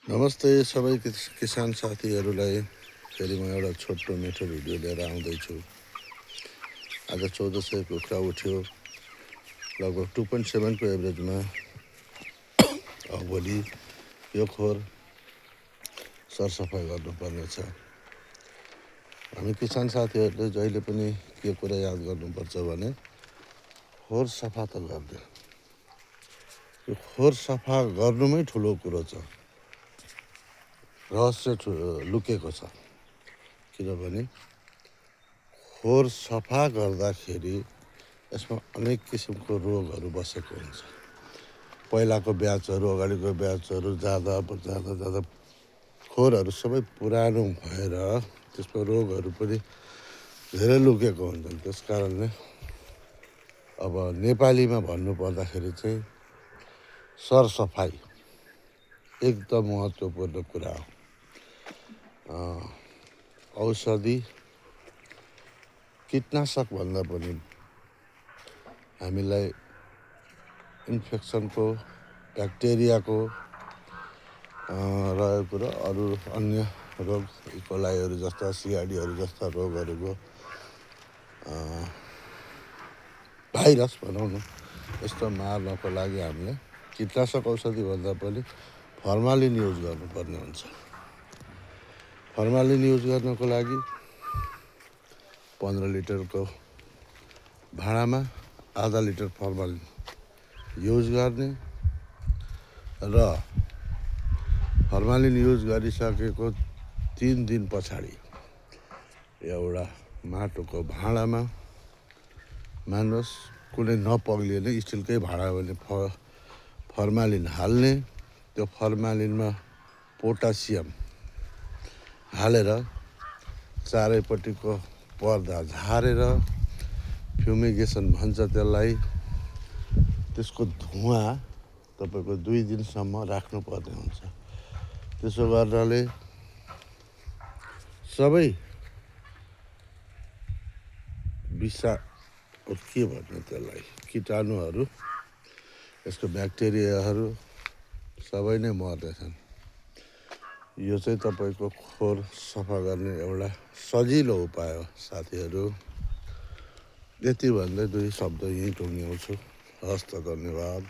नमस्ते सबै किसान साथीहरूलाई। फेरि म एउटा छोटो मिठो भिडियो लिएर आउँदैछु। आज 1400 कुखुरा उठ्यो, लगभग 2.7 को एभरेजमा। भोलि यो खोर सरसफाइ गर्नुपर्नेछ। हामी किसान साथीहरूले जहिले पनि के कुरा याद गर्नुपर्छ भने खोर सफा त गर्ने, यो खोर सफा गर्नुमै ठुलो कुरो छ, रहस्य लुकेको छ। किनभने खोर सफा गर्दाखेरि यसमा अनेक किसिमको रोगहरू बसेको हुन्छ। पहिलाको ब्याचहरू, अगाडिको ब्याचहरू जाँदा खोरहरू सबै पुरानो भएर त्यसमा रोगहरू पनि धेरै लुकेको हुन्छन्। त्यस कारणले अब नेपालीमा भन्नुपर्दाखेरि चाहिँ सरसफाइ एकदम महत्त्वपूर्ण कुरा हो। औषधि कीटनाशक भन्दा पनि हामीलाई इन्फेक्सनको, ब्याक्टेरियाको रहेको र अरू अन्य रोग इकोलाईहरू जस्ता, सिआरडीहरू जस्ता रोगहरूको भाइरस भनौँ न, यस्तो मार्नको लागि हामीले कीटनाशक औषधि भन्दा पनि फर्मालिन युज गर्नुपर्ने हुन्छ। फर्मालिन युज गर्नको लागि 15 लिटरको भाँडामा आधा लिटर फर्मालिन युज गर्ने र फर्मालिन युज गरिसकेको 3 दिन पछाडि एउटा माटोको भाँडामा, मान्नुहोस् कुनै नपग्लिने स्टिलकै भाँडा भने फर्मालिन हाल्ने, त्यो फर्मालिनमा पोटासियम हालेर चारैपट्टिको पर्दा झारेर, फ्युमिगेसन भन्छ त्यसलाई, त्यसको धुवाँ तपाईँको 2 दिनसम्म राख्नुपर्ने हुन्छ। त्यसो गर्नाले सबै के भन्ने त्यसलाई, कीटाणुहरू, यसको ब्याक्टेरियाहरू सबै नै मर्नेछन्। यो चाहिँ तपाईँको खोर सफा गर्ने एउटा सजिलो उपाय हो साथीहरू। यति भन्दै 2 शब्द यहीँ टुङ्ग्याउँछु। हस्त, धन्यवाद।